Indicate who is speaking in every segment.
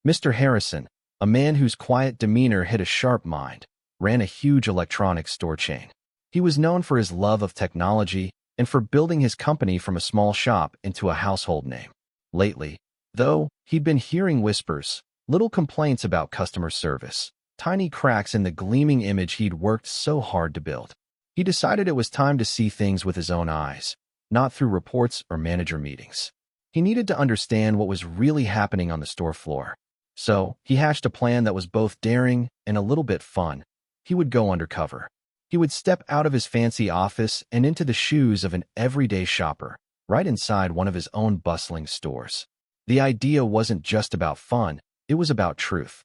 Speaker 1: Mr. Harrison, a man whose quiet demeanor hid a sharp mind, ran a huge electronics store chain. He was known for his love of technology and for building his company from a small shop into a household name. Lately, though, he'd been hearing whispers, little complaints about customer service, tiny cracks in the gleaming image he'd worked so hard to build. He decided it was time to see things with his own eyes, not through reports or manager meetings. He needed to understand what was really happening on the store floor. So, he hatched a plan that was both daring and a little bit fun. He would go undercover. He would step out of his fancy office and into the shoes of an everyday shopper, right inside one of his own bustling stores. The idea wasn't just about fun, it was about truth.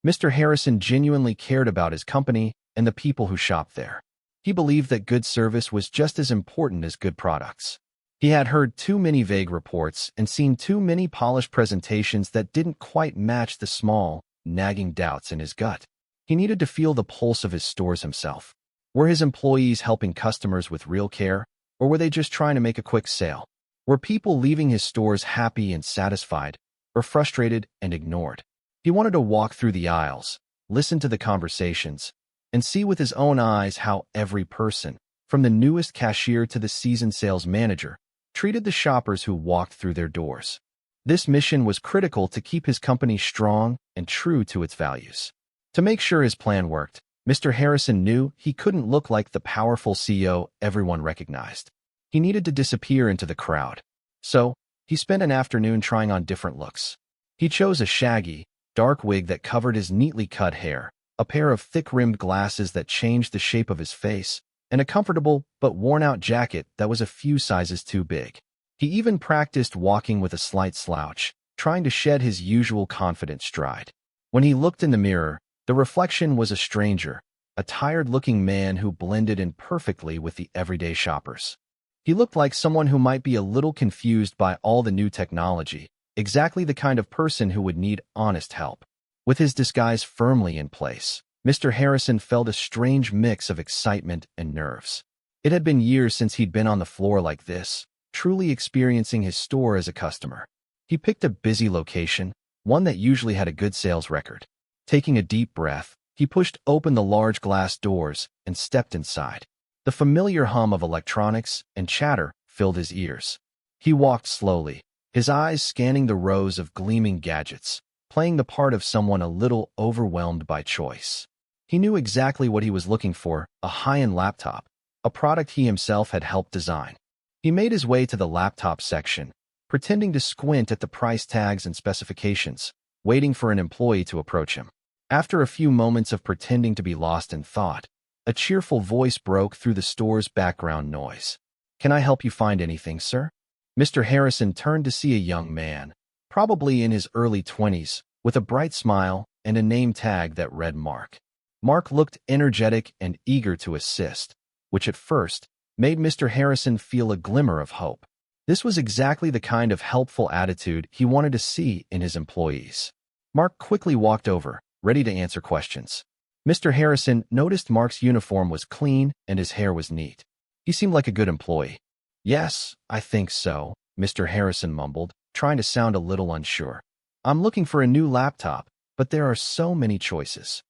Speaker 1: Mr. Harrison genuinely cared about his company and the people who shopped there. He believed that good service was just as important as good products. He had heard too many vague reports and seen too many polished presentations that didn't quite match the small, nagging doubts in his gut. He needed to feel the pulse of his stores himself. Were his employees helping customers with real care, or were they just trying to make a quick sale? Were people leaving his stores happy and satisfied, or frustrated and ignored? He wanted to walk through the aisles, listen to the conversations, and see with his own eyes how every person, from the newest cashier to the seasoned sales manager, treated the shoppers who walked through their doors. This mission was critical to keep his company strong and true to its values. To make sure his plan worked, Mr. Harrison knew he couldn't look like the powerful CEO everyone recognized. He needed to disappear into the crowd. So, he spent an afternoon trying on different looks. He chose a shaggy, dark wig that covered his neatly cut hair, a pair of thick-rimmed glasses that changed the shape of his face, and a comfortable but worn-out jacket that was a few sizes too big. He even practiced walking with a slight slouch, trying to shed his usual confident stride. When he looked in the mirror, the reflection was a stranger, a tired-looking man who blended in perfectly with the everyday shoppers. He looked like someone who might be a little confused by all the new technology, exactly the kind of person who would need honest help. With his disguise firmly in place, Mr. Harrison felt a strange mix of excitement and nerves. It had been years since he'd been on the floor like this, truly experiencing his store as a customer. He picked a busy location, one that usually had a good sales record. Taking a deep breath, he pushed open the large glass doors and stepped inside. The familiar hum of electronics and chatter filled his ears. He walked slowly, his eyes scanning the rows of gleaming gadgets, playing the part of someone a little overwhelmed by choice. He knew exactly what he was looking for, a high-end laptop, a product he himself had helped design. He made his way to the laptop section, pretending to squint at the price tags and specifications, waiting for an employee to approach him. After a few moments of pretending to be lost in thought, a cheerful voice broke through the store's background noise. "Can I help you find anything, sir?" Mr. Harrison turned to see a young man, probably in his early 20s, with a bright smile and a name tag that read Mark. Mark looked energetic and eager to assist, which at first made Mr. Harrison feel a glimmer of hope. This was exactly the kind of helpful attitude he wanted to see in his employees. Mark quickly walked over, ready to answer questions. Mr. Harrison noticed Mark's uniform was clean and his hair was neat. He seemed like a good employee. "Yes, I think so," Mr. Harrison mumbled, trying to sound a little unsure. "I'm looking for a new laptop, but there are so many choices."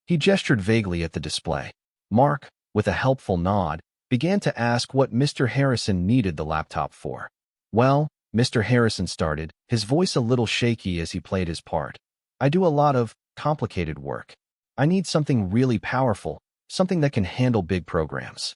Speaker 1: He gestured vaguely at the display. Mark, with a helpful nod, began to ask what Mr. Harrison needed the laptop for. "Well," Mr. Harrison started, his voice a little shaky as he played his part. "I do a lot of complicated work. I need something really powerful, something that can handle big programs."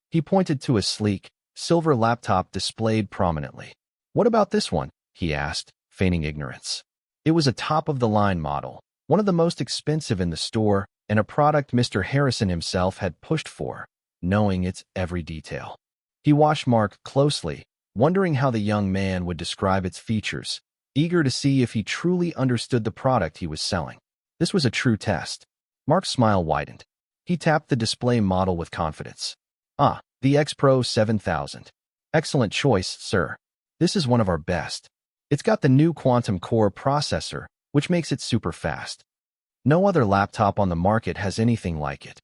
Speaker 1: He pointed to a sleek, silver laptop displayed prominently. "What about this one?" he asked, feigning ignorance. It was a top-of-the-line model, one of the most expensive in the store, and a product Mr. Harrison himself had pushed for, knowing its every detail. He watched Mark closely, wondering how the young man would describe its features, eager to see if he truly understood the product he was selling. This was a true test. Mark's smile widened. He tapped the display model with confidence. "Ah, the X Pro 7000. Excellent choice, sir. This is one of our best. It's got the new quantum core processor, which makes it super fast. No other laptop on the market has anything like it."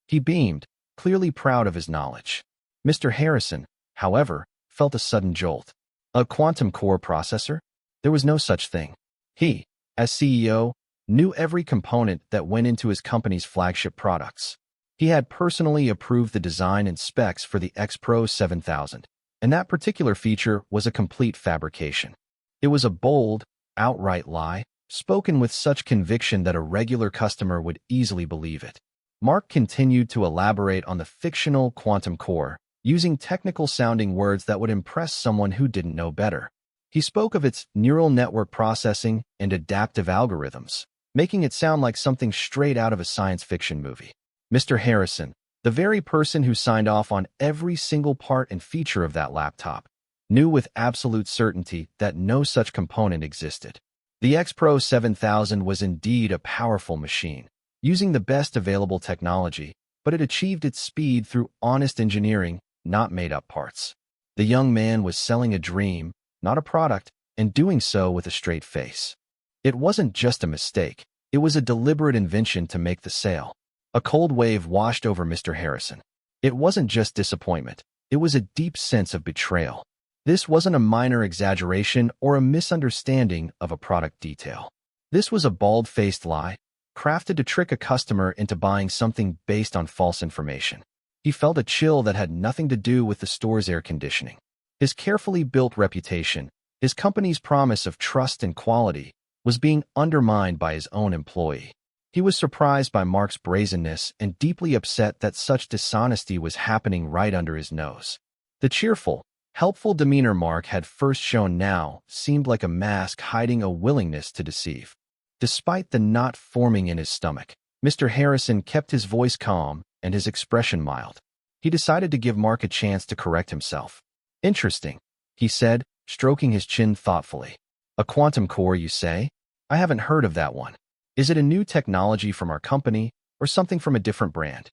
Speaker 1: He beamed, clearly proud of his knowledge. Mr. Harrison, however, felt a sudden jolt. A quantum core processor? There was no such thing. He as CEO, knew every component that went into his company's flagship products. He had personally approved the design and specs for the X-Pro 7000, and that particular feature was a complete fabrication. It was a bold, outright lie, spoken with such conviction that a regular customer would easily believe it. Mark continued to elaborate on the fictional quantum core, using technical-sounding words that would impress someone who didn't know better. He spoke of its neural network processing and adaptive algorithms, making it sound like something straight out of a science fiction movie. Mr. Harrison, the very person who signed off on every single part and feature of that laptop, knew with absolute certainty that no such component existed. The X-Pro 7000 was indeed a powerful machine, using the best available technology, but it achieved its speed through honest engineering, not made-up parts. The young man was selling a dream, not a product, and doing so with a straight face. It wasn't just a mistake, it was a deliberate invention to make the sale. A cold wave washed over Mr. Harrison. It wasn't just disappointment, it was a deep sense of betrayal. This wasn't a minor exaggeration or a misunderstanding of a product detail. This was a bald-faced lie, crafted to trick a customer into buying something based on false information. He felt a chill that had nothing to do with the store's air conditioning. His carefully built reputation, his company's promise of trust and quality, was being undermined by his own employee. He was surprised by Mark's brazenness and deeply upset that such dishonesty was happening right under his nose. The cheerful, helpful demeanor Mark had first shown now seemed like a mask hiding a willingness to deceive. Despite the knot forming in his stomach, Mr. Harrison kept his voice calm and his expression mild. He decided to give Mark a chance to correct himself. "Interesting," he said, stroking his chin thoughtfully. "A quantum core, you say? I haven't heard of that one. Is it a new technology from our company or something from a different brand?"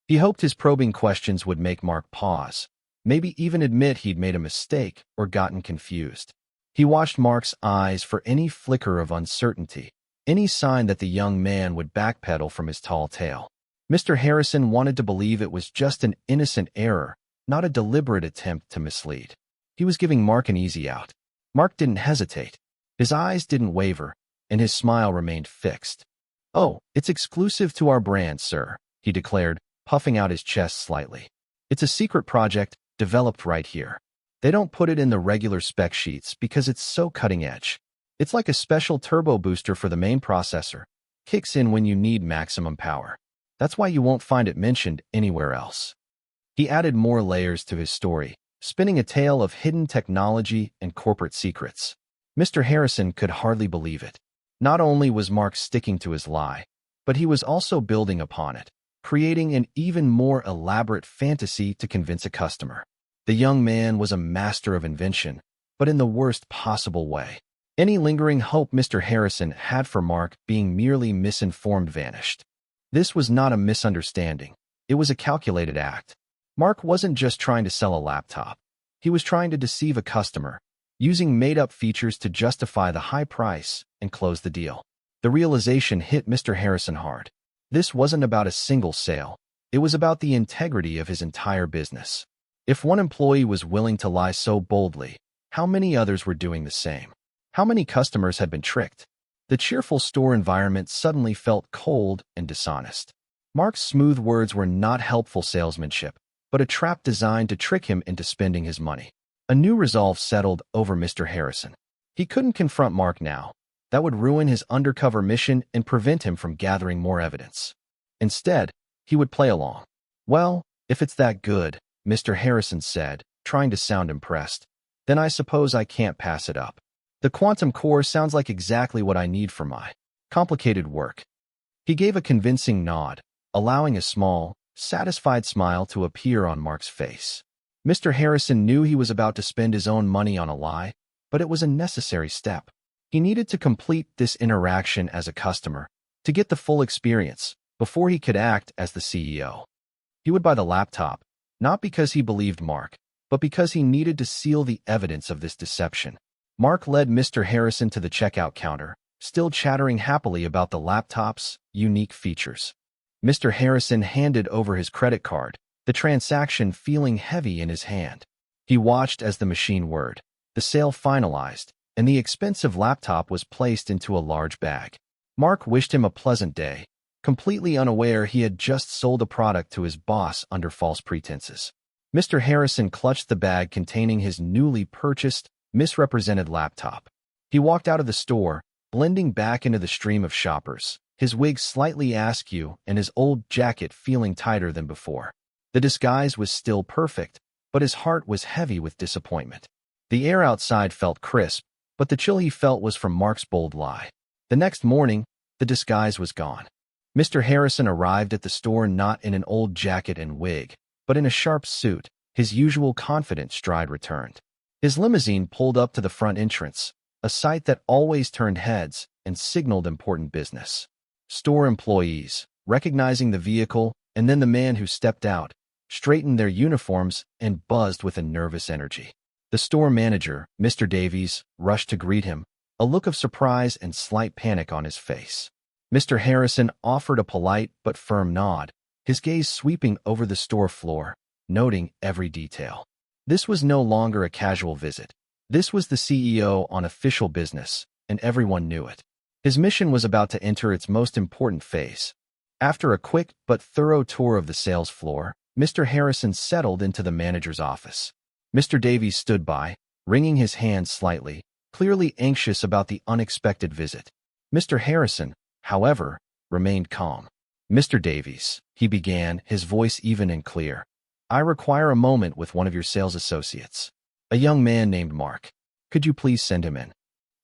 Speaker 1: He hoped his probing questions would make Mark pause, maybe even admit he'd made a mistake or gotten confused. He watched Mark's eyes for any flicker of uncertainty, any sign that the young man would backpedal from his tall tale. Mr. Harrison wanted to believe it was just an innocent error, not a deliberate attempt to mislead. He was giving Mark an easy out. Mark didn't hesitate. His eyes didn't waver, and his smile remained fixed. "Oh, it's exclusive to our brand, sir," he declared, puffing out his chest slightly. "It's a secret project developed right here. They don't put it in the regular spec sheets because it's so cutting edge. It's like a special turbo booster for the main processor. Kicks in when you need maximum power. That's why you won't find it mentioned anywhere else." He added more layers to his story, spinning a tale of hidden technology and corporate secrets. Mr. Harrison could hardly believe it. Not only was Mark sticking to his lie, but he was also building upon it, creating an even more elaborate fantasy to convince a customer. The young man was a master of invention, but in the worst possible way. Any lingering hope Mr. Harrison had for Mark being merely misinformed vanished. This was not a misunderstanding. It was a calculated act. Mark wasn't just trying to sell a laptop. He was trying to deceive a customer, using made-up features to justify the high price and close the deal. The realization hit Mr. Harrison hard. This wasn't about a single sale. It was about the integrity of his entire business. If one employee was willing to lie so boldly, how many others were doing the same? How many customers had been tricked? The cheerful store environment suddenly felt cold and dishonest. Mark's smooth words were not helpful salesmanship, but a trap designed to trick him into spending his money. A new resolve settled over Mr. Harrison. He couldn't confront Mark now. That would ruin his undercover mission and prevent him from gathering more evidence. Instead, he would play along. "Well, if it's that good," Mr. Harrison said, trying to sound impressed, "then I suppose I can't pass it up. The quantum core sounds like exactly what I need for my complicated work." He gave a convincing nod, allowing a small, satisfied smile to appear on Mark's face. Mr. Harrison knew he was about to spend his own money on a lie, but it was a necessary step. He needed to complete this interaction as a customer, to get the full experience, before he could act as the CEO. He would buy the laptop, not because he believed Mark, but because he needed to seal the evidence of this deception. Mark led Mr. Harrison to the checkout counter, still chattering happily about the laptop's unique features. Mr. Harrison handed over his credit card, the transaction feeling heavy in his hand. He watched as the machine whirred, the sale finalized, and the expensive laptop was placed into a large bag. Mark wished him a pleasant day, completely unaware he had just sold a product to his boss under false pretenses. Mr. Harrison clutched the bag containing his newly purchased, misrepresented laptop. He walked out of the store, blending back into the stream of shoppers, his wig slightly askew and his old jacket feeling tighter than before. The disguise was still perfect, but his heart was heavy with disappointment. The air outside felt crisp, but the chill he felt was from Mark's bold lie. The next morning, the disguise was gone. Mr. Harrison arrived at the store not in an old jacket and wig, but in a sharp suit. His usual confident stride returned. His limousine pulled up to the front entrance, a sight that always turned heads and signaled important business. Store employees, recognizing the vehicle and then the man who stepped out, straightened their uniforms and buzzed with a nervous energy. The store manager, Mr. Davies, rushed to greet him, a look of surprise and slight panic on his face. Mr. Harrison offered a polite but firm nod, his gaze sweeping over the store floor, noting every detail. This was no longer a casual visit. This was the CEO on official business, and everyone knew it. His mission was about to enter its most important phase. After a quick but thorough tour of the sales floor, Mr. Harrison settled into the manager's office. Mr. Davies stood by, wringing his hands slightly, clearly anxious about the unexpected visit. Mr. Harrison, however, remained calm. "Mr. Davies," he began, his voice even and clear, "I require a moment with one of your sales associates. A young man named Mark. Could you please send him in?"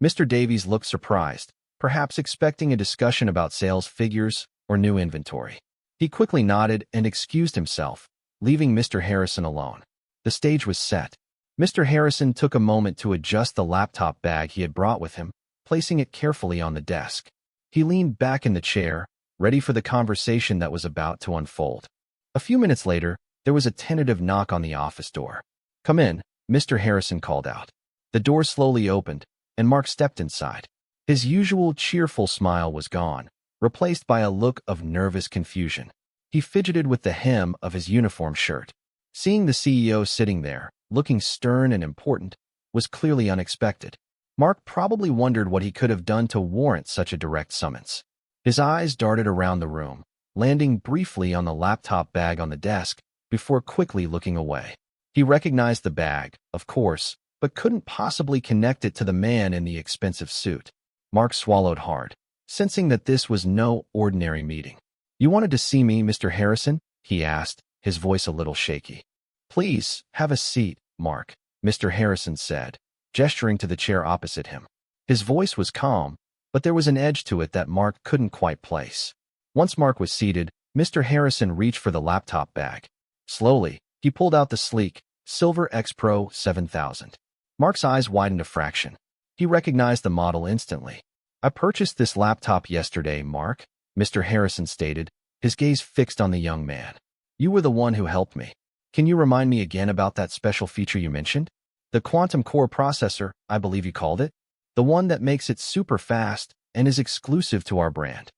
Speaker 1: Mr. Davies looked surprised, perhaps expecting a discussion about sales figures or new inventory. He quickly nodded and excused himself, leaving Mr. Harrison alone. The stage was set. Mr. Harrison took a moment to adjust the laptop bag he had brought with him, placing it carefully on the desk. He leaned back in the chair, ready for the conversation that was about to unfold. A few minutes later, there was a tentative knock on the office door. "Come in," Mr. Harrison called out. The door slowly opened, and Mark stepped inside. His usual cheerful smile was gone, replaced by a look of nervous confusion. He fidgeted with the hem of his uniform shirt. Seeing the CEO sitting there, looking stern and important, was clearly unexpected. Mark probably wondered what he could have done to warrant such a direct summons. His eyes darted around the room, landing briefly on the laptop bag on the desk before quickly looking away. He recognized the bag, of course, but couldn't possibly connect it to the man in the expensive suit. Mark swallowed hard, sensing that this was no ordinary meeting. "You wanted to see me, Mr. Harrison?" he asked, his voice a little shaky. "Please, have a seat, Mark," Mr. Harrison said, gesturing to the chair opposite him. His voice was calm, but there was an edge to it that Mark couldn't quite place. Once Mark was seated, Mr. Harrison reached for the laptop bag. Slowly, he pulled out the sleek, Silver X Pro 7000. Mark's eyes widened a fraction. He recognized the model instantly. "I purchased this laptop yesterday, Mark," Mr. Harrison stated, his gaze fixed on the young man. "You were the one who helped me. Can you remind me again about that special feature you mentioned? The quantum core processor, I believe you called it? The one that makes it super fast and is exclusive to our brand."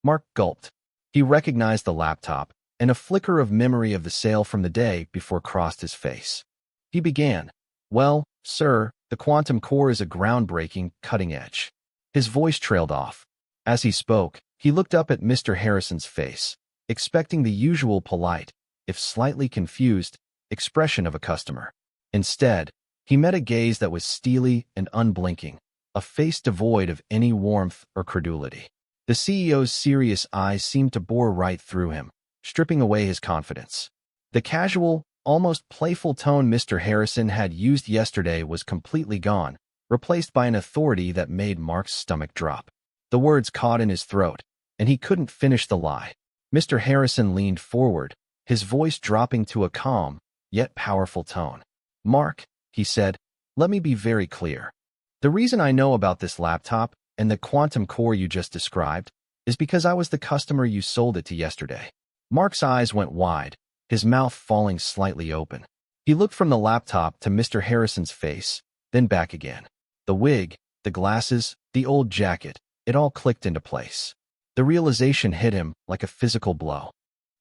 Speaker 1: Mark gulped. He recognized the laptop, and a flicker of memory of the sale from the day before crossed his face. He began, "Well, sir, the quantum core is a groundbreaking, cutting edge." His voice trailed off. As he spoke, he looked up at Mr. Harrison's face, expecting the usual polite, if slightly confused, expression of a customer. Instead, he met a gaze that was steely and unblinking, a face devoid of any warmth or credulity. The CEO's serious eyes seemed to bore right through him, stripping away his confidence. The casual, almost playful tone Mr. Harrison had used yesterday was completely gone, replaced by an authority that made Mark's stomach drop. The words caught in his throat, and he couldn't finish the lie. Mr. Harrison leaned forward, his voice dropping to a calm, yet powerful tone. "Mark," he said, "let me be very clear. The reason I know about this laptop and the quantum core you just described is because I was the customer you sold it to yesterday." Mark's eyes went wide, his mouth falling slightly open. He looked from the laptop to Mr. Harrison's face, then back again. The wig, the glasses, the old jacket, it all clicked into place. The realization hit him like a physical blow.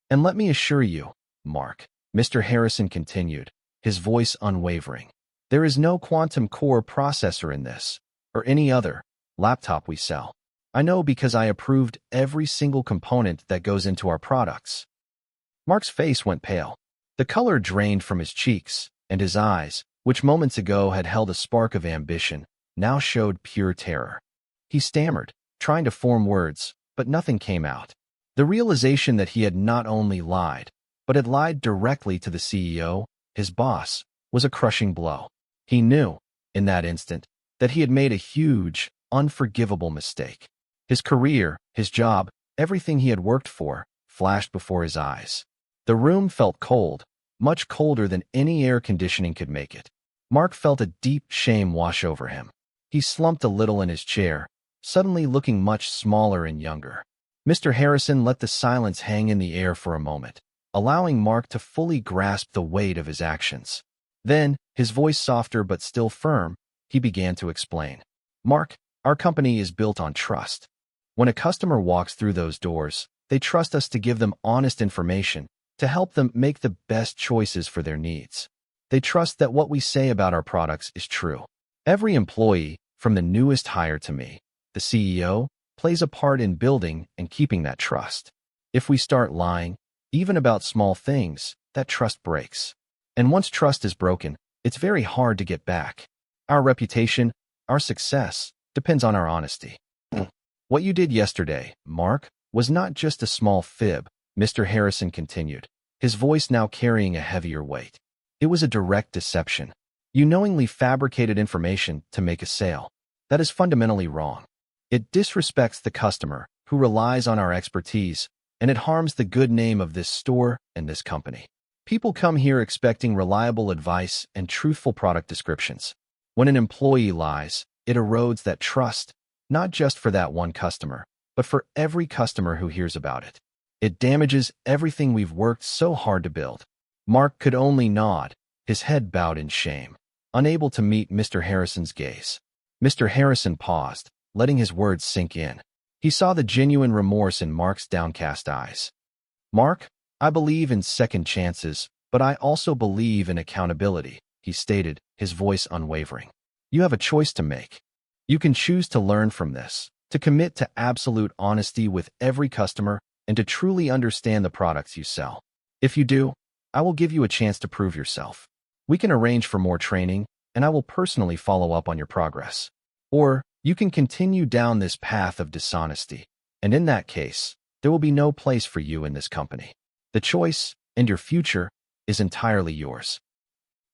Speaker 1: "And let me assure you, Mark," Mr. Harrison continued, his voice unwavering, "there is no quantum core processor in this, or any other laptop we sell. I know because I approved every single component that goes into our products." Mark's face went pale. The color drained from his cheeks, and his eyes, which moments ago had held a spark of ambition, now showed pure terror. He stammered, trying to form words, but nothing came out. The realization that he had not only lied, but had lied directly to the CEO, his boss, was a crushing blow. He knew, in that instant, that he had made a huge, unforgivable mistake. His career, his job, everything he had worked for, flashed before his eyes. The room felt cold, much colder than any air conditioning could make it. Mark felt a deep shame wash over him. He slumped a little in his chair, suddenly looking much smaller and younger. Mr. Harrison let the silence hang in the air for a moment, allowing Mark to fully grasp the weight of his actions. Then, his voice softer but still firm, he began to explain. "Mark, our company is built on trust. When a customer walks through those doors, they trust us to give them honest information, to help them make the best choices for their needs. They trust that what we say about our products is true. Every employee, from the newest hire to me, the CEO, plays a part in building and keeping that trust. If we start lying, even about small things, that trust breaks. And once trust is broken, it's very hard to get back. Our reputation, our success, depends on our honesty." "What you did yesterday, Mark, was not just a small fib," Mr. Harrison continued, his voice now carrying a heavier weight. "It was a direct deception. You knowingly fabricated information to make a sale. That is fundamentally wrong. It disrespects the customer, who relies on our expertise, and it harms the good name of this store and this company. People come here expecting reliable advice and truthful product descriptions. When an employee lies, it erodes that trust, not just for that one customer, but for every customer who hears about it. It damages everything we've worked so hard to build." Mark could only nod, his head bowed in shame, unable to meet Mr. Harrison's gaze. Mr. Harrison paused, letting his words sink in. He saw the genuine remorse in Mark's downcast eyes. "Mark, I believe in second chances, but I also believe in accountability," he stated, his voice unwavering. "You have a choice to make. You can choose to learn from this, to commit to absolute honesty with every customer, and to truly understand the products you sell. If you do, I will give you a chance to prove yourself. We can arrange for more training, and I will personally follow up on your progress. Or you can continue down this path of dishonesty, and in that case, there will be no place for you in this company. The choice, and your future, is entirely yours."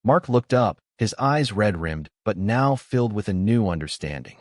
Speaker 1: Mark looked up, his eyes red-rimmed, but now filled with a new understanding.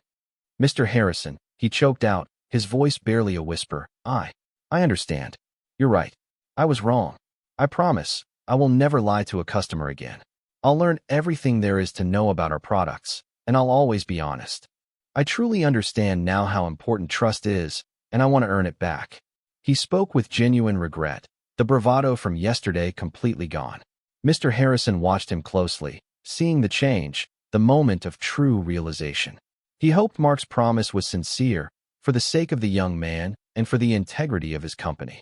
Speaker 1: "Mr. Harrison," he choked out, his voice barely a whisper, I understand. You're right. I was wrong. I promise, I will never lie to a customer again. I'll learn everything there is to know about our products, and I'll always be honest. I truly understand now how important trust is, and I want to earn it back." He spoke with genuine regret, the bravado from yesterday completely gone. Mr. Harrison watched him closely, seeing the change, the moment of true realization. He hoped Mark's promise was sincere, for the sake of the young man and for the integrity of his company.